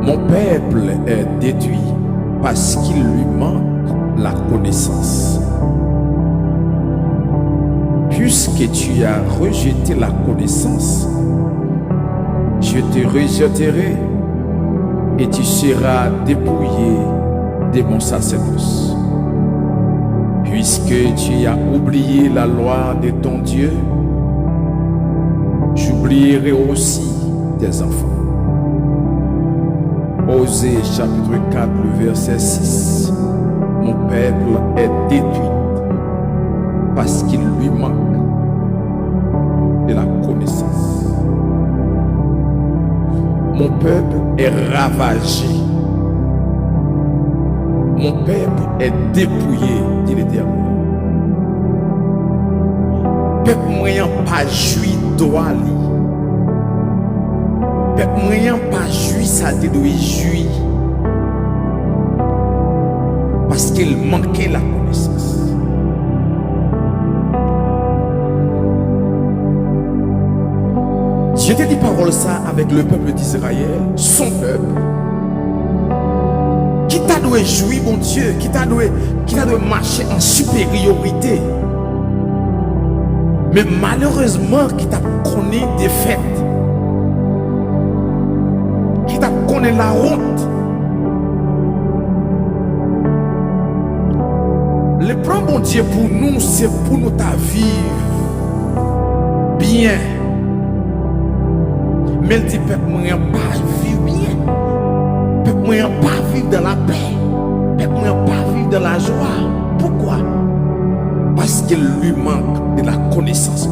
Mon peuple est détruit parce qu'il lui manque la connaissance. Puisque tu as rejeté la connaissance, je te rejetterai et tu seras dépouillé de mon sacerdoce. Puisque tu as oublié la loi de ton Dieu, j'oublierai aussi tes enfants. Osée chapitre 4, le verset 6. Mon peuple est détruit parce qu'il lui manque de la connaissance. Mon peuple est ravagé. Mon peuple est dépouillé, dit l'Éternel. Peuple moyen pas joui droit li. Peuple moyen pas joui ça te doit joui. Parce qu'il manquait la connaissance. Je te dis parole ça avec le peuple d'Israël, son peuple, qui t'a doué jouir, mon Dieu, qui t'a doué marcher en supériorité. Mais malheureusement, qui t'a connu des fêtes, qui t'a connu la honte. Le plan, bon Dieu, pour nous, c'est pour nous ta vivre bien. Mais il dit, peuple moyen pas vivre bien. Peuple moyen pas vivre dans la paix. Peuple moyen pas vivre dans la joie. Pourquoi? Parce qu'il lui manque de la connaissance.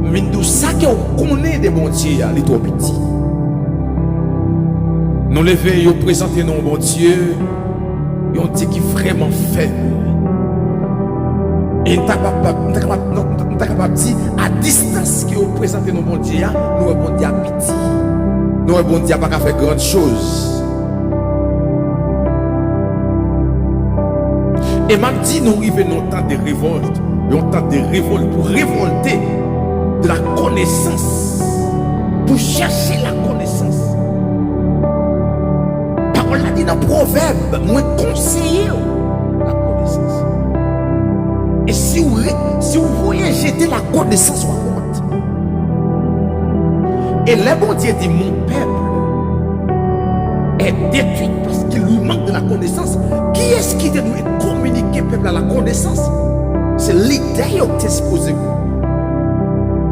Mais nous, ça qu'on connaît de bon Dieu, il est trop petit. Nous lever et présenter nos bon Dieu, et on dit qu'il est vraiment faible. Et nous sommes capables de dire à distance que vous présentez nos bon Dieu, nous avons bon Dieu à petit. Nous avons bon Dieu à pas faire grande chose. Et m'a dit nous arrivons dans un temps de révolte, un temps de révolte pour révolter de la connaissance, pour chercher la connaissance. Parole a dit dans le proverbe, moi conseiller la connaissance. Et si vous voyez jeter la connaissance sur la honte. Et le bon Dieu dit, mon peuple est détruit parce qu'il lui manque de la connaissance. Qui est-ce qui doit communiquer peuple à la connaissance? C'est l'idée qui est exposée.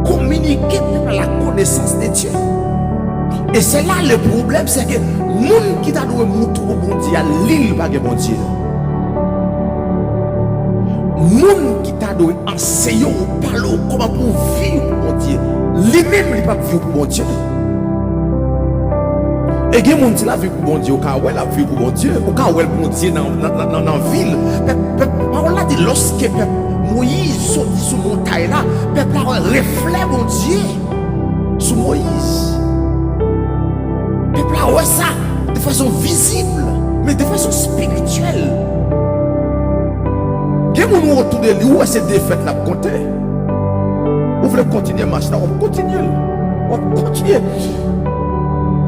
Communiquer peuple à la connaissance de Dieu. Et c'est là le problème, c'est que le monde qui t'a donné montrer au bon Dieu, l'île pas de bon Dieu. Monde qui t'a donné enseigner ou parler comment pour vivre pour bon Dieu, lui-même il pas vivre pour bon Dieu. Et il y a des gens qui vivent pour bon Dieu, au cas où elle a vécu pour bon Dieu, au cas où elle bon Dieu dans la ville. On a dit lorsque Moïse sortit sur la montagne là, peuple a reflet bon Dieu sur Moïse. Peuple a ouais ça de façon visible, mais de façon spirituelle. Qui nous retourne de lui, où est cette défaite là pour compter? Vous voulez continuer à marcher là, on continue. On continue.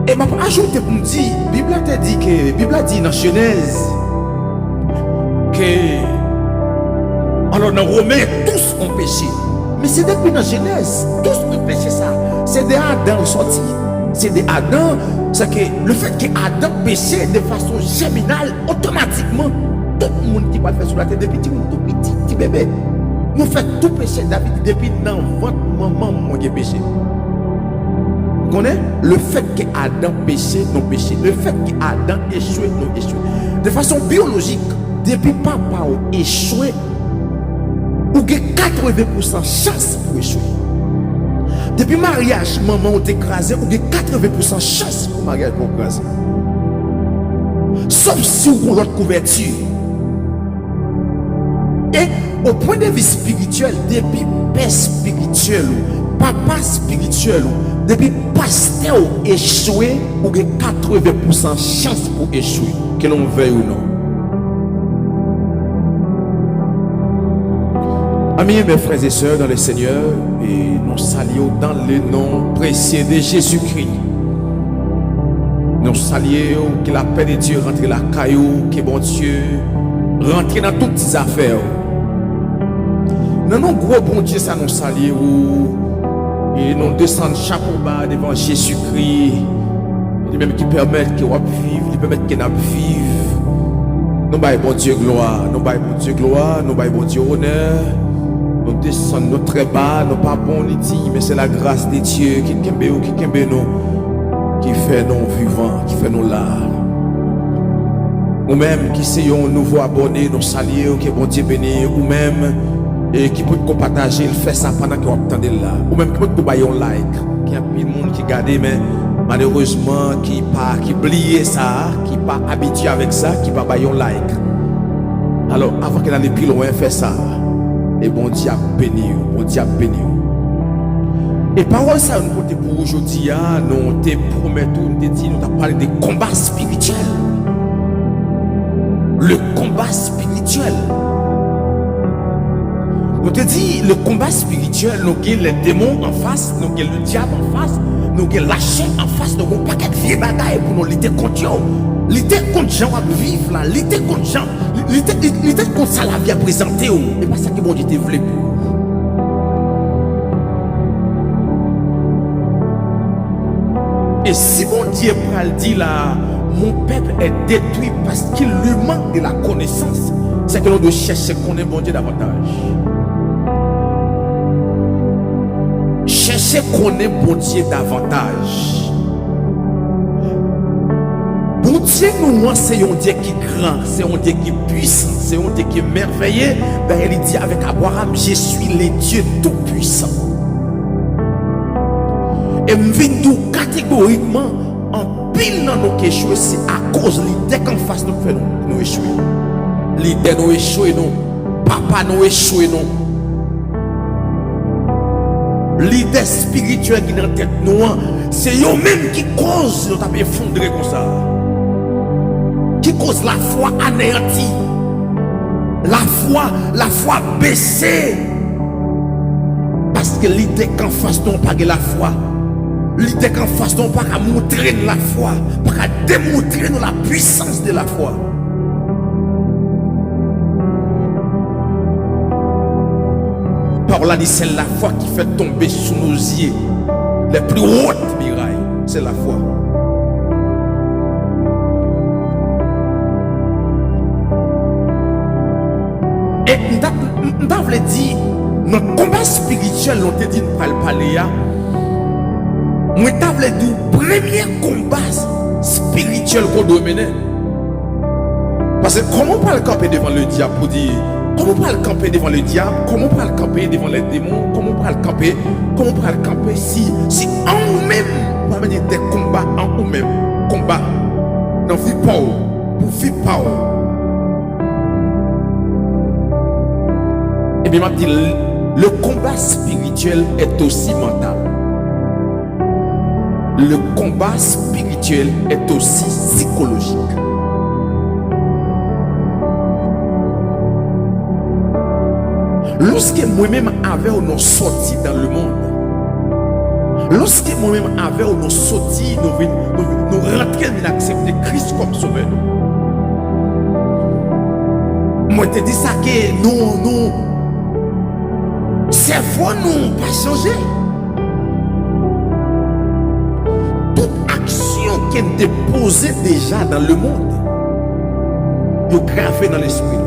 Et m'a ajouté pour me dire, la Bible a dit que, la Bible a dit dans Genèse que, alors dans Romains, tous ont péché. Mais c'est depuis dans Genèse, tous ont péché ça. C'est de Adam sorti. C'est de Adam, c'est que le fait que Adam péché de façon géminale, automatiquement, tout le monde qui va faire sur la terre depuis tout petit bébé. Nous faisons tout péché David depuis dans votre maman, moi qui ai péché. Vous connaissez? Le fait que Adam péché, non péché. Le fait que Adam échoué, non échoué. De façon biologique, depuis papa a échoué, ou avez 80% chance pour échouer. Depuis mariage, maman a écrasé, ou avez 80% chance pour mariage pour écraser. Sauf si vous avez l'autre couverture. Et au point de vue spirituel, depuis père spirituel, papa spirituel, depuis pasteur échoué, ou avez 80% chance pour échouer, que l'on veuille ou non. Amis, mes frères et sœurs dans le Seigneur, et nous saluons dans le nom précieux de Jésus-Christ. Nous saluons que la paix de Dieu rentre la caillou, que bon Dieu rentre dans toutes les affaires. Nous non gros bon Dieu ça nous saluons et nous descendons chapeau bas devant Jésus-Christ. Il même qui permet que nous vivions, il permet que nous vivions. Nous baillons bon Dieu gloire, nous baillons bon Dieu gloire, nous baillons bon Dieu honneur. Nous descendons nous très bas, nous pas bon ni dit, mais c'est la grâce de Dieu qui kembe nous, qui fait nous vivants, qui fait nous là. Ou même qui c'est un nouveau abonné, nous saluons, que bon Dieu bénisse, ou même et qui peut partager, il fait ça pendant que vous attendez là. Ou même qui peut vous bailler un like. Il y a plein de monde qui regarde, mais malheureusement, qui oublie ça, qui pas habitué avec ça, qui pas bailler un like. Alors, avant qu'elle aille plus loin, fait ça. Et bon Dieu a béni, bon Dieu a béni. Et parole ça, nous comptons pour aujourd'hui, nous te promettons, nous te disons, nous avons parlé des combats spirituels. Le combat spirituel. On te dit, le combat spirituel, nous avons les démons en face, nous avons le diable en face, nous avons la chaîne en face, nous avons un paquet de vieilles bagailles pour nous lutter contre eux. Lutter contre les gens qui vivent là, lutter contre les gens, lutter contre ça la vie à présenter. Et pas ça que bon Dieu te voulait pour. Et si mon Dieu pral dit là, mon peuple est détruit parce qu'il lui manque de la connaissance, c'est que l'on doit chercher qu'on est bon Dieu davantage. Cherchez qu'on est bon Dieu davantage. Bon Dieu nous c'est un Dieu qui est grand, c'est un Dieu qui est puissant, c'est un Dieu qui est merveilleux. Ben il dit avec Abraham, je suis le Dieu tout puissant. Et me viens tout catégoriquement en pile dans nos échouer, c'est à cause de l'idée qu'en face nous fait nous échouer. L'idée nous échouer non, papa nous échouer non. L'idée spirituelle qui est dans la tête nous, c'est eux-mêmes qui cause nous taper effondrer comme ça. Qui cause la foi anéantie. La foi baissée. Parce que l'idée qu'en face nous pas la foi. L'idée qu'en face nous pas montrer la foi, pas démontrer nous la puissance de la foi. Par là, c'est la foi qui fait tomber sous nos yeux les plus hautes murailles. C'est la foi. Et nous voulons dire, notre combat spirituel, nous te dit, nous ne parler. Moi, je voulais dire, le premier combat spirituel qu'on doit mener. Parce que comment on peut le camper devant le diable pour dire, comment on peut le camper devant le diable, comment on peut le camper devant les démons, comment on peut le camper si en nous-mêmes, on va mener des combats en nous-mêmes, combat dans vie power, pour vie power. Et bien, je dis, le combat spirituel est aussi mental. Le combat spirituel est aussi psychologique. Lorsque moi-même avait nous sorti dans le monde, lorsque moi-même avait nous sorti, nous rentrer dans accepter Christ comme sauveur. Moi te dis ça que nous cerveau nous pas changé. Qui est déposé déjà dans le monde, il est gravé dans l'esprit.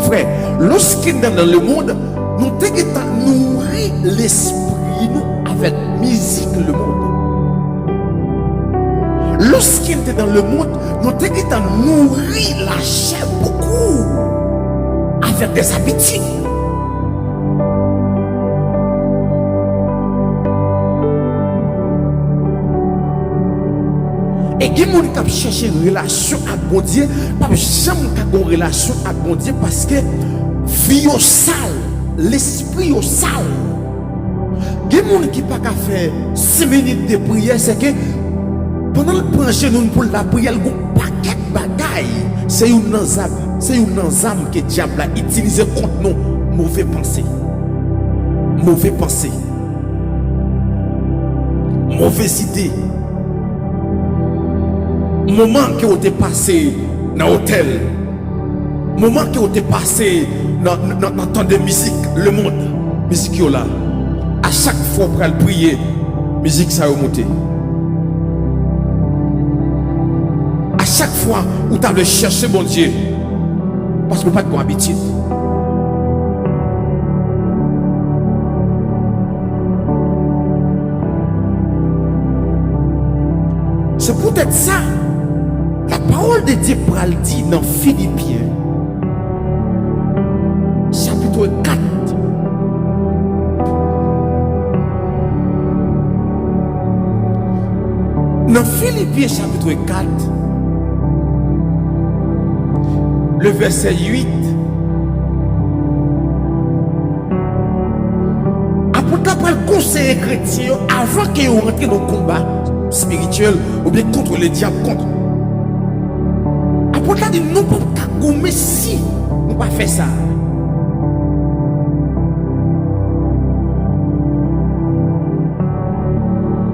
Frère, lorsqu'il est dans le monde, nous devons nourrir l'esprit avec musique le monde. Lorsqu'il est dans le monde, nous devons nourrir la chair beaucoup avec des habitudes. Et il y a des gens qui cherchent une relation avec bon Dieu, pas jamais une relation avec bon Dieu parce que vie est sale, l'esprit est sale. Il y a des gens qui ne peuvent pas faire 6 minutes de prière, c'est que pendant le brancher nous pour la prière, il y a un paquet de bagailles. C'est une âme que le diable a utilisé contre nous. Mauvais pensée. Mauvais pensée. Mauvaise idée. moment que vous êtes passé dans l'hôtel, moment que vous êtes passé dans temps de musique, le monde, musique là, à chaque fois pour aller prier, musique ça va monter. À chaque fois où tu as cherché bon Dieu, parce que pas de habitude. C'est peut-être ça. La parole de Dieu pral dit dans Philippiens, chapitre 4. Dans Philippiens, chapitre 4, le verset 8. Apôtre pral conseiller chrétien avant qu'ils rentrent dans le combat spirituel ou bien contre le diable, contre. Apôtre dit nous ne pouvons pas gommer si nous ne pas faire ça.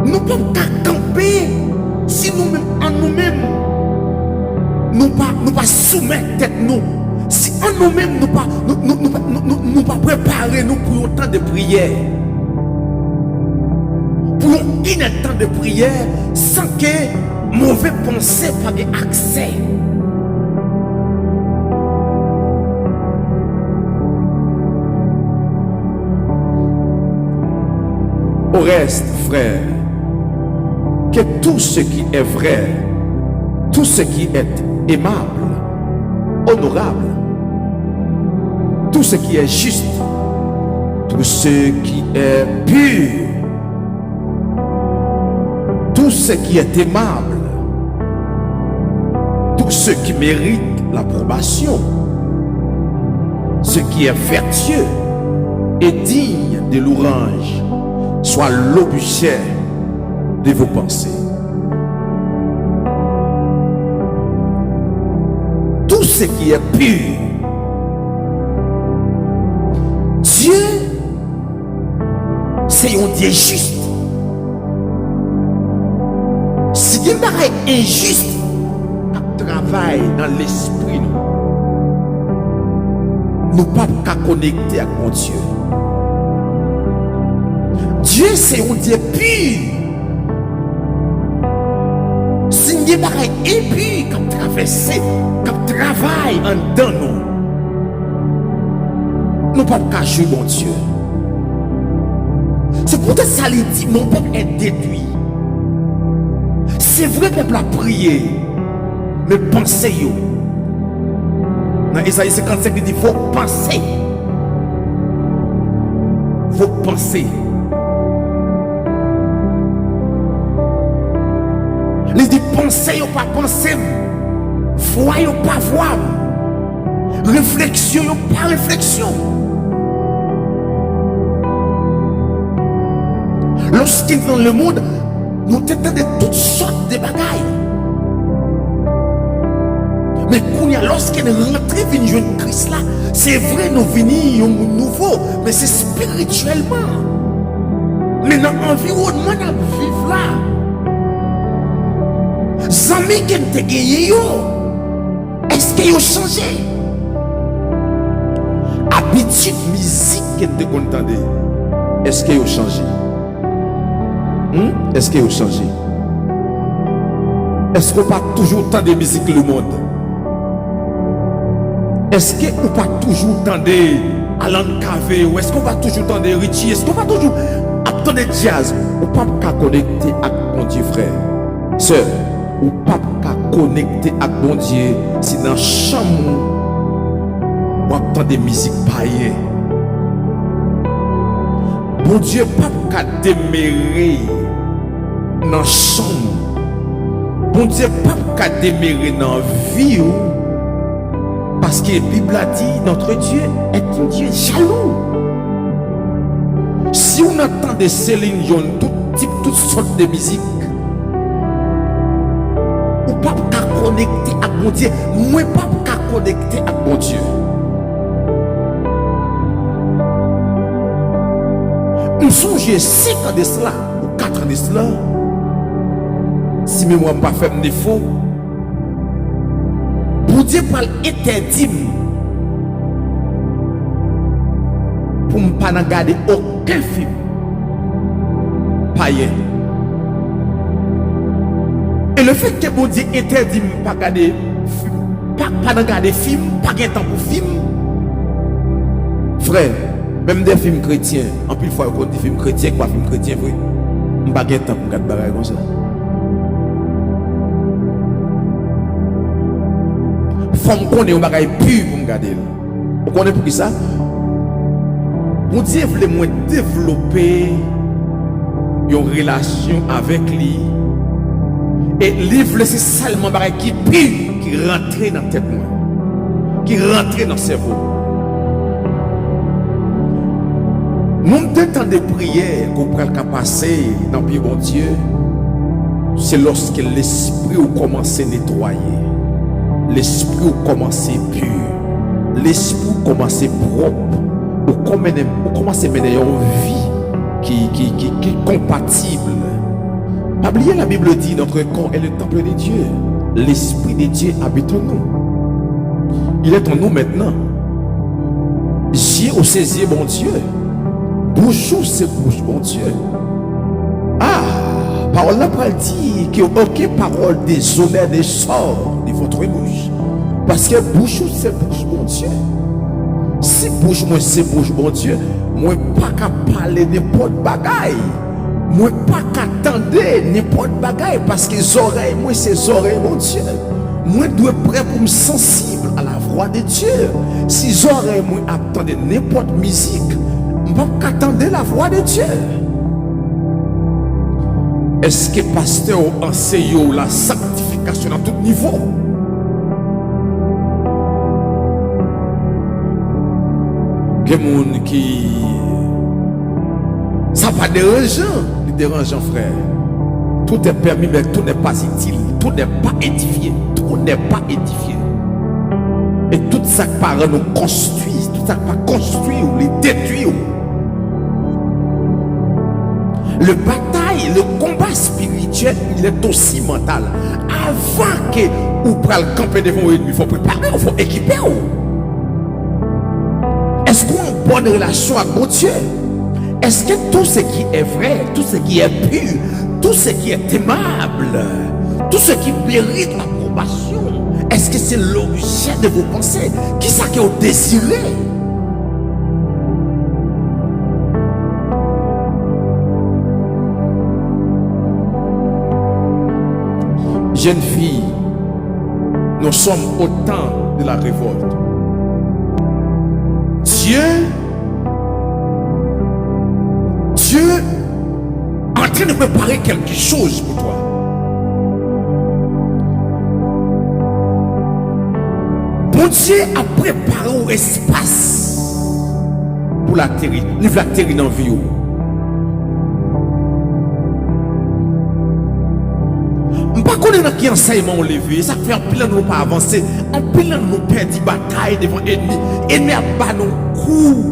Nous ne pouvons pas camper si nous-mêmes, en nous-mêmes, nous pas soumettre tête nous. Si en nous-mêmes, nous pas préparer nous pour un temps de prière. Pour un temps de prière sans que mauvais pensées pas accès. Au reste, frère, que tout ce qui est vrai, tout ce qui est aimable, honorable, tout ce qui est juste, tout ce qui est pur, tout ce qui est aimable, tout ce qui mérite l'approbation, ce qui est vertueux et digne de louange, soit l'objet de vos pensées. Tout ce qui est pur, Dieu, c'est un Dieu juste. Si Dieu est injuste, il travaille dans l'esprit, nous ne pouvons pas connecter avec mon Dieu. Dieu, c'est un Dieu pur. Si Dieu est impur, comme traverser, comme travail en dedans nous, nous ne pouvons pas jouer mon Dieu. C'est pour ça qu'il dit mon peuple est détruit. C'est vrai, peuple a prié, mais pensez-vous. Dans Isaïe 55, il dit faut penser. Faut penser. Il dit pensez ou pas penser, voyez ou pas voir, réflexion ou pas réflexion. Lorsqu'il est dans le monde, nous entendons de toutes sortes de bagailles. Mais lorsqu'il est rentré, vient jouer Christ là, c'est vrai, nous venons un monde nouveau, mais c'est spirituellement. Mais dans l'environnement, nous vivons là. Zami qui te gagné, est-ce qu'ils ont changé? Habitude musique qui te contendait, est-ce qu'ils ont changé? Est-ce qu'ils ont changé? Est-ce qu'on pas toujours tant de musique le monde? Est-ce qu'on pas toujours tant de Alan Cave? Ou est-ce qu'on va toujours tant de Richie? Est-ce qu'on va toujours attendre jazz? Ou pas qu'à connecter avec mon Dieu frère, sœur? Ou pas qu'à connecter avec mon Dieu si dans la chambre ou attendre des musiques païennes? Mon Dieu pas qu'à démérer dans la chambre. Mon Dieu pas qu'à démérer dans la vie. Parce que la Bible a dit notre Dieu est un Dieu jaloux. Si on entend des Céline Dion, toutes sortes de musique, ou pas qu'à connecter avec mon Dieu, moi pas qu'à connecter avec mon Dieu. On songe 5 ans de cela, ou 4 ans de cela, si mémoire pas fait défaut, Bon Dieu parle interdit pour ne pas regarder aucun film païen. Et le fait que bon Dieu interdit de pas regarder pas regarder film, pas de temps pour film. Frère, même des films chrétiens, en plus fois on dit films chrétiens, quoi film chrétien vrai. On pas de temps pour regarder bagaille comme ça. Femme connaît un bagaille pur pour regarder. Vous connaissez pour qui ça? Bon Dieu voulait moins développer une relation avec lui. Et livre c'est seulement bagaille qui pire qui rentre dans la tête moi, qui rentre dans le cerveau. Nous temps de prière qu'on prend le passer dans le bon Dieu, c'est lorsque l'esprit commence à nettoyer, l'esprit commence à pur, l'esprit commence à propre, ou commence à mener une vie qui est compatible. Pas oublier, la Bible dit notre corps est le temple de Dieu. L'esprit de Dieu habite en nous. Il est en nous maintenant. J'ai au saisir bon Dieu. Bouche c'est bouche bon Dieu. Ah, parole là pas dit que aucune parole déshonneur ne sort de votre bouche. Parce que bouche c'est bouche bon Dieu. Si bouche moi c'est bouche bon Dieu, moi pas qu'à parler n'importe bagaille. Moi pas qu'attendre n'importe bagaille parce que les oreilles, moi c'est les oreilles mon Dieu. Moi dois prêt pour me sensible à la voix de Dieu. Si les oreilles moi attendent n'importe musique, je pas qu'attendre la voix de Dieu. Est-ce que pasteur enseigne la sanctification à tout niveau? Il y a des gens qui ça pas dérangeant frère. Tout est permis mais tout n'est pas utile, tout n'est pas édifié, tout n'est pas édifié. Et tout ça que parents nous construit, tout ça que pas construit ou les détruit. Le bataille, le combat spirituel, il est aussi mental. Avant que vous preniez le camper devant vous, il faut préparer, il faut équiper. Est-ce qu'on a une bonne relation avec mon Dieu? Est-ce que tout ce qui est vrai, tout ce qui est pur, tout ce qui est aimable, tout ce qui mérite l'approbation, est-ce que c'est l'objet de vos pensées? Qui ça que vous désirez? Jeune fille, nous sommes au temps de la révolte. Dieu est en train de préparer quelque chose pour toi. Bon Dieu a préparé un espace pour la terre, il va terre dans la vie. Je ne sais pas dans qui enseignement on levé, ça fait un plan de nous pas avancer, un plan de nous perdre des batailles devant l'ennemi, ennemi a battu nos coups.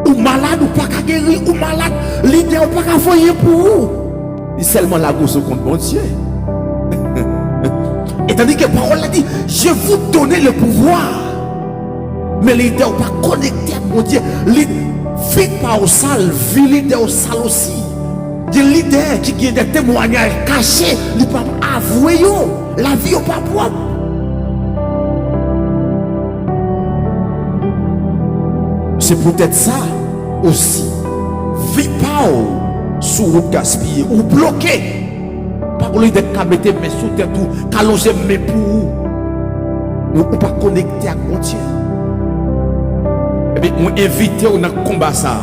Ou malade ou pas qu'à guérir, ou malade, l'idée ou pas qu'à voyer pour vous. C'est seulement la grosse contre bon Dieu. Et tandis que la parole a dit, je vous donne le pouvoir. Mais l'idée ou pas connecté à mon Dieu, l'idée pas au sale, l'idée au sale aussi. Il y a des leaders qui ont des témoignages cachés, ils ne peuvent pas avouer la vie n'est pas propre. C'est peut-être ça aussi. Vie pas sous route gaspillée ou bloqué. Pas au lieu de mettre mes sous tête ou qu'allonger mes pour vous. Nous ne pas connecter à mon Dieu. Et bien, nous invitons dans le combat ça.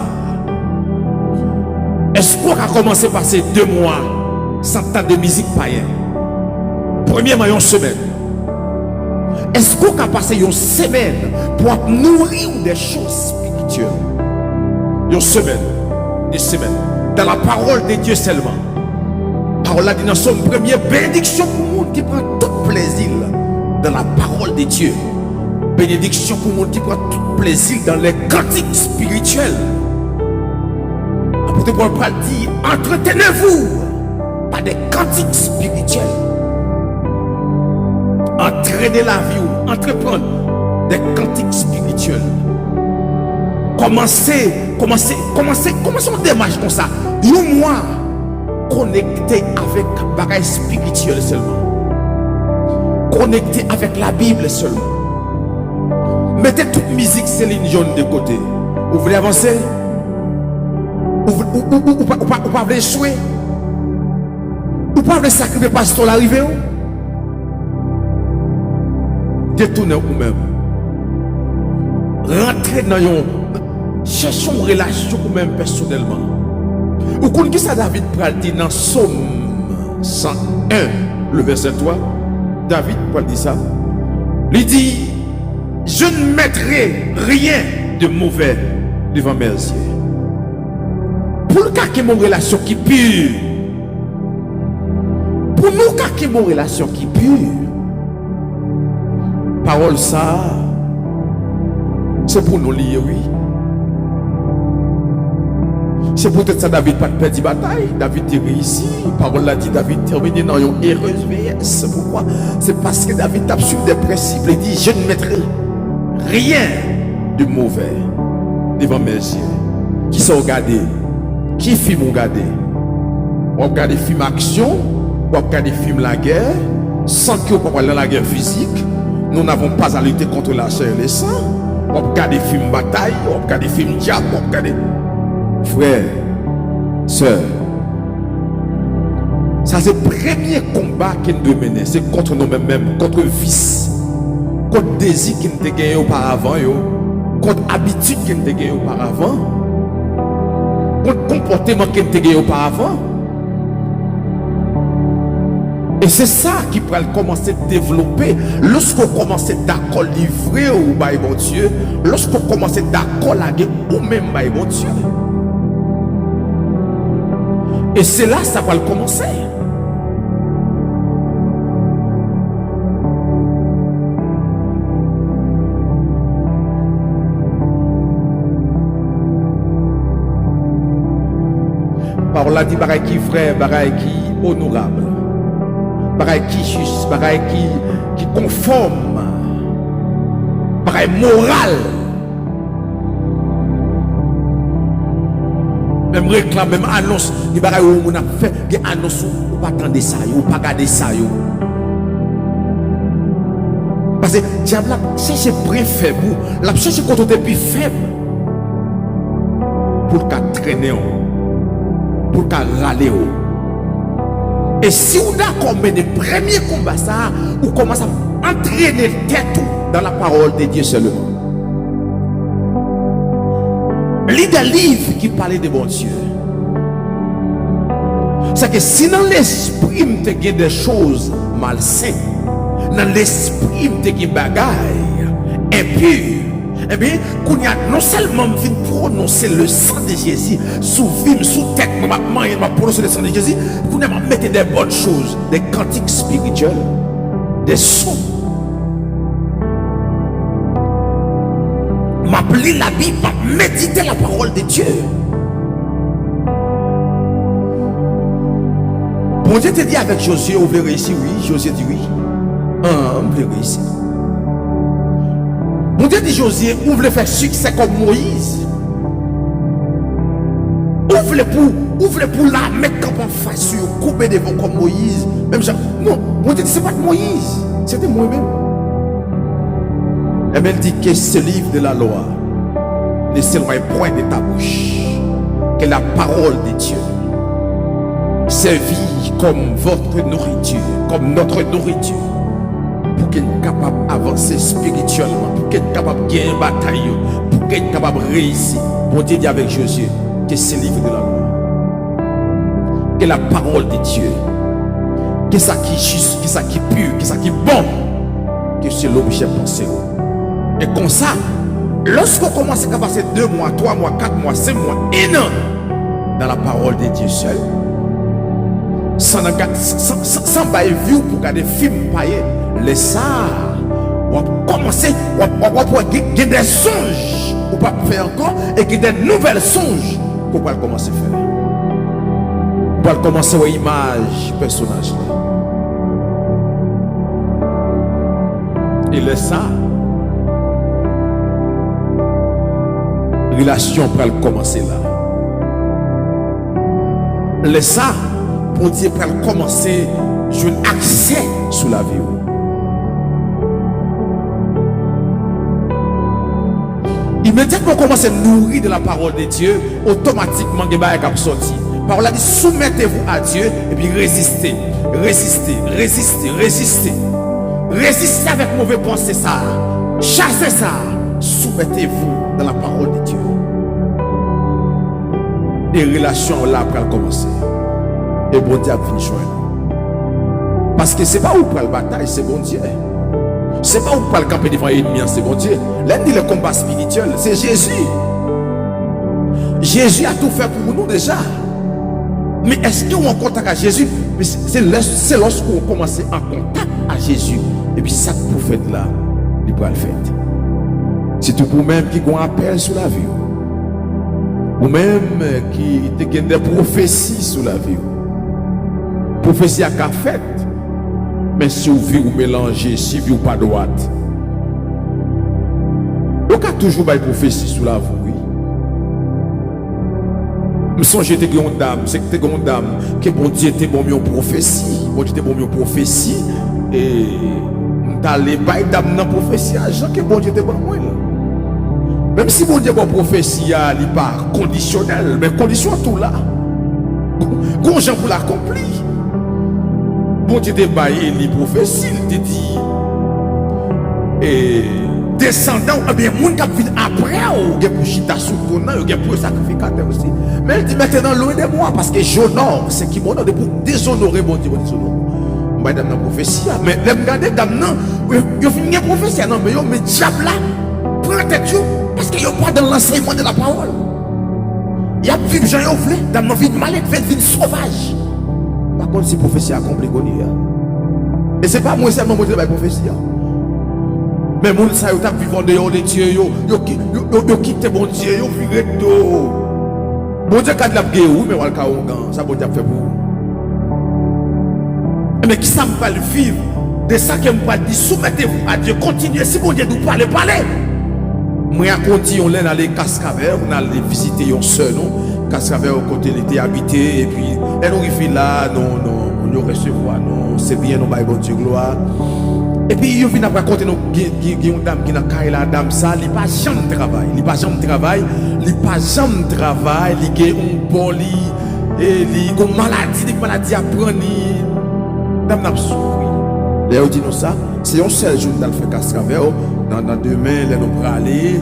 Est-ce qu'on a commencé par ces 2 mois sans temps de musique païenne? Premièrement, une semaine. Est-ce qu'on a passé une semaine pour nourrir des choses spirituelles? Une semaine, des semaines. Dans la parole de Dieu seulement. La parole a dit dans son premier bénédiction pour le monde qui prend tout plaisir dans la parole de Dieu. Bénédiction pour le monde qui prend tout plaisir dans les cantiques spirituels. Paul dit, entretenez-vous par des cantiques spirituels. entraîner la vie ou entreprendre des cantiques spirituels. Commencez une démarche comme ça. Un mois connecté avec bagaille spirituel seulement. Connecté avec la Bible seulement. Mettez toute musique Céline Dion de côté. Vous voulez avancer? Ou pas voulez échouer? Ou pas voulez sacrifier pasteur l'arrivée? Détournez vous-même. Rentrez dans une. Cherchez une relation vous-même personnellement. Vous connaissez ça David pral dit dans Psaume 101, le verset 3. David pral dit ça. Il dit, je ne mettrai rien de mauvais devant mes yeux. Pour le cas qui est mon relation qui pure. Pour nous cas qui est mon relation qui pure. Parole ça, c'est pour nous lier, oui. C'est peut-être ça David pas perdu bataille. David a réussi. Parole l'a dit, David terminé dans une heureuse vieillesse. Pourquoi? C'est parce que David a suivi des principes. Il dit, je ne mettrai rien de mauvais devant mes yeux. Qui sont regardés? Qui film ont regardé? On regarde des films action, on regarde des films la guerre, sans que on parle de la guerre physique. Nous n'avons pas à lutter contre la chair et le sang. On regarde des films bataille, on regarde des films diable, on regarde des... Frères, sœurs, ça c'est le premier combat qu'il nous doit mener. C'est contre nous-mêmes, contre vice, contre désir qui nous a gagné auparavant, contre habitude qui nous a gagné auparavant, contre comportement qui nous a gagné auparavant. Et c'est ça qui va commencer à développer lorsqu'on commence d'accord livrer au bail bon Dieu, lorsqu'on commence d'accord laguer ou même bail bon Dieu. Et c'est là que ça va commencer. Par là dit bagaille qui vrai, bagaille qui honorable. Bagaille qui juste, bagaille qui conforme, bagaille moral. Même réclame, même annonce, les bagaille où on a fait, des annonces ou pas attendre ça, ou pas garder ça. Parce que diable a cherché très faible, la cherché quand on est plus faible pour qu'à traîner, pour qu'à râler. Et si vous d'accord mener le premier combat, ça, vous commencez à entraîner tête dans la parole de Dieu seulement. Lis des livres qui parlaient de bon Dieu. C'est que si dans l'esprit tu as des choses malsaines, dans l'esprit tu as des bagailles impures, eh bien, non seulement vient prononcer le sang de Jésus, sous vime, sous tête, je vais prononcer le sang de Jésus, vous allez mettre des bonnes choses, des cantiques spirituels, des sons. M'appeler la Bible, méditer la parole de Dieu. Bon Dieu te dit avec Josué, vous voulez réussir? Oui. Josué dit oui. Vous voulez réussir. Bon Dieu dit Josué, vous voulez faire succès comme Moïse? Vous voulez pour la mettre comme en face, couper devant comme Moïse? Même ça. Non, bon Dieu dit c'est pas de Moïse, c'était moi-même. Et elle dit que ce livre de la loi ne s'éloigne point de ta bouche, que la parole de Dieu servit comme votre nourriture, comme notre nourriture, pour qu'elle soit capable d'avancer spirituellement, pour qu'elle soit capable de gagner une bataille, pour qu'elle soit capable de réussir. Bon Dieu dit avec Josué que ce livre de la loi, que la parole de Dieu, que ça qui est juste, que ça qui est pur, que ça qui est bon, que c'est l'objet pensé. Et comme ça, lorsqu'on commence à passer 2 mois, 3 mois, 4 mois, 5 mois, 1 an dans la parole de Dieu seul, sans bailler vue pour regarder des films païens, les ça, on va commencer, on va pouvoir gagner des songes, pour pas faire encore, et gagner des nouvelles songes, pour pas commencer à faire. Pour pas commencer à image personnage. Et laisse ça. Relation pour commencer là. Laisse ça. Pour Dieu pour commencer. Je un accès sous la vie. Immédiatement qu'on commence à nourrir de la parole de Dieu, automatiquement il va sortir. La parole a dit soumettez-vous à Dieu et puis résistez. Résistez, résistez, résistez. Résistez avec mauvais pensée ça. Chassez ça. Soumettez-vous dans la parole de Dieu. Et relations là pour commencer. Et bon Dieu va finir. Parce que ce n'est pas où pour la bataille, c'est bon Dieu. Ce n'est pas où pour le camper devant l'ennemi, c'est bon Dieu. L'un dit le combat spirituel, c'est Jésus. Jésus a tout fait pour nous déjà. Mais est-ce qu'on est en contact avec Jésus? C'est lorsqu'on commence en contact avec Jésus. Et puis ça que vous faites là, il peut le faire. C'est tout pour même qui ont un appel sur la vie. Ou même qui ont des prophéties sur la vie. Prophétie à qu'a fait. Mais si vous vivez ou mélangez, si vous pas droite. Donc il y a toujours des prophéties sur la vie. Oui. Je me songe que j'étais une dame, c'est que j'étais une dame, que bon Dieu était bon mieux prophétie. Bon Dieu était bon mieux prophétie. Et je allé pas dame dans prophétie à Jean que bon Dieu était bon moi. Même si bon Dieu bon prophétie, il n'est pas conditionnel, mais condition tout là. Quand Jean pour l'accomplir. Bon Dieu te baillé les prophéties, il te dit et descendant, eh bien, moun qui vient après, ou bien pour chita sous ton nom, ou bien pour sacrificateur aussi. Mais il dit maintenant loin de moi, parce que j'honore, c'est qui m'honore, pour déshonorer mon Dieu, je vais dans la prophétie. Mais les regarder dame non, il finit la prophétie, non, mais mais diable là, prends tête, parce qu'il n'y a pas dans l'enseignement de la parole. Il y a vivre Jean Yovlé, dame non, vie malade, vie sauvage. Par contre, si prophétie accomplie, et c'est pas moi seulement qui la prophétie. Mais mon ça yo t'a vivant dehors de Dieu yo quitte bon Dieu yo viré d'eau. Bon Dieu quand la guerre mais wal ka ongan, ça bon Dieu fait pour. Mais qui ça me va le vivre de ça que me va dire soumettez-vous à Dieu, continuez si bon Dieu nous parler. Moi raconter on là aller Cascavel, on allait visiter un seul non. Cascavel au côté il était habité et puis elle arrive là non on nous recevoir non c'est bien nous bail bon Dieu gloire et puis il vient après raconter nous une dame qui n'a caille la dame ça il pas jamais travail il pas jamais travail il a un bon lit et il a une maladie à prendre dame n'a souffrir là dit nous ça c'est un seul jour dans le fait Cascavel dans demain là nous pour aller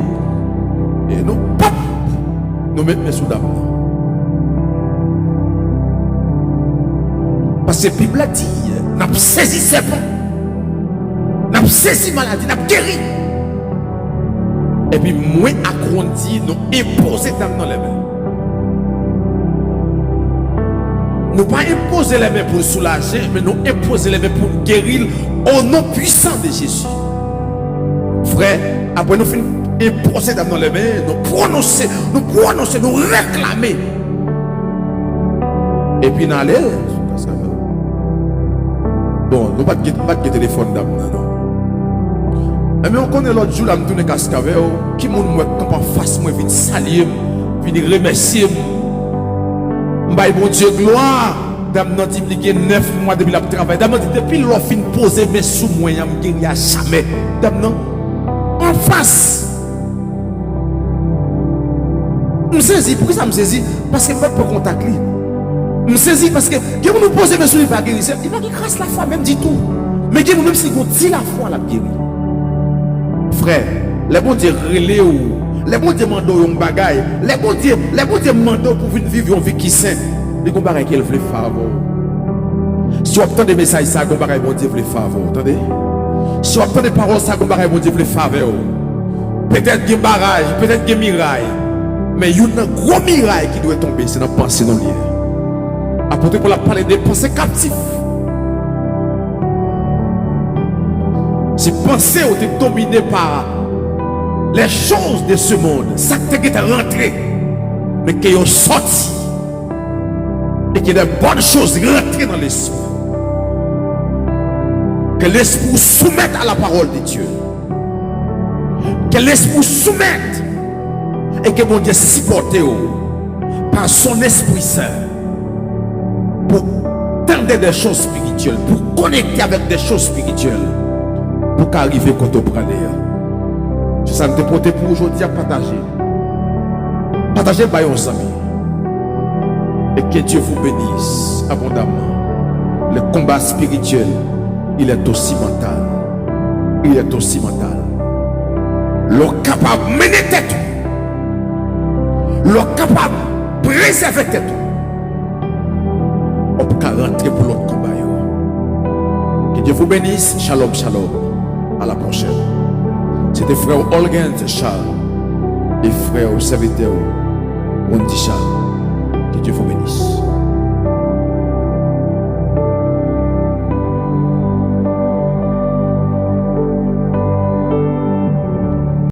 et nous pop nous mettre sous dame. Parce que la Bible a dit, n'a pas saisi serpent, n'a pas saisi maladie, n'a pas guéri. Et puis, moi, agrandi, nous imposer dans les mains. Nous pas imposer les mains pour soulager, mais nous imposer les mains pour guérir au nom puissant de Jésus. Frère, après nous finissons imposer dans les mains, nous prononcer, nous réclamer. Et puis, nous allons. Bon, nous pas de téléphone d'âme, non. Mais on connaît l'autre jour, là, je tourne Cascavel, qui m'a dit en face, moi, vient saluer, vient remercier. M'baye bon Dieu, gloire. Dame n'a dit qu'il y a 9 mois depuis le travail. Dame n'a dit depuis l'on fin poser mes sous moi, il n'y a jamais. Dame non, en face. Je me saisis, pourquoi ça me saisit? Parce que je ne peux pas contacter. Je me saisis parce que quand vous nous posez mes sous, il va guérir. Il va guérir grâce la foi, même dit tout. Mais même si vous dites la foi, la guérir. Frère, les bons dieux relais ou les bons dieux mandent un bagaille. Les bons dieux mandent pour vivre une vie qui sainte. Les bons bagailles qu'elle veut faire. Si vous obtenez des messages, ça, bon bagaille, bon Dieu veut faire. Entendez? Si vous obtenez des paroles, ça, bon bagaille, bon Dieu veut faire. Peut-être qu'il y a un barrage, peut-être qu'il y a un mirail. Mais il y a un gros mirail qui doit tomber, c'est dans la pensée dans l'hier. Apporter pour la parler des pensées captives. Si pensées ont été dominées par les choses de ce monde, ça qui est rentré, mais qui ont sorti, et qu'il y a des bonnes choses rentrées dans l'esprit. Que l'esprit vous soumette à la parole de Dieu. Que l'esprit vous soumette. Et que mon Dieu supporte par son Esprit Saint. Pour tendre des choses spirituelles. Pour connecter avec des choses spirituelles. Pour qu'arriver quand on prend l'air. Ça me déporte pour aujourd'hui à partager. Partagez par vos amis. Et que Dieu vous bénisse abondamment. Le combat spirituel, il est aussi mental. Il est aussi mental. L'homme capable de mener tête. L'homme capable de préserver tête. On peut rentrer pour l'autre combat. Que Dieu vous bénisse. Shalom, shalom. À la prochaine. C'était frère Olgen Charles et frère serviteur Wondi Charles. Que Dieu vous bénisse.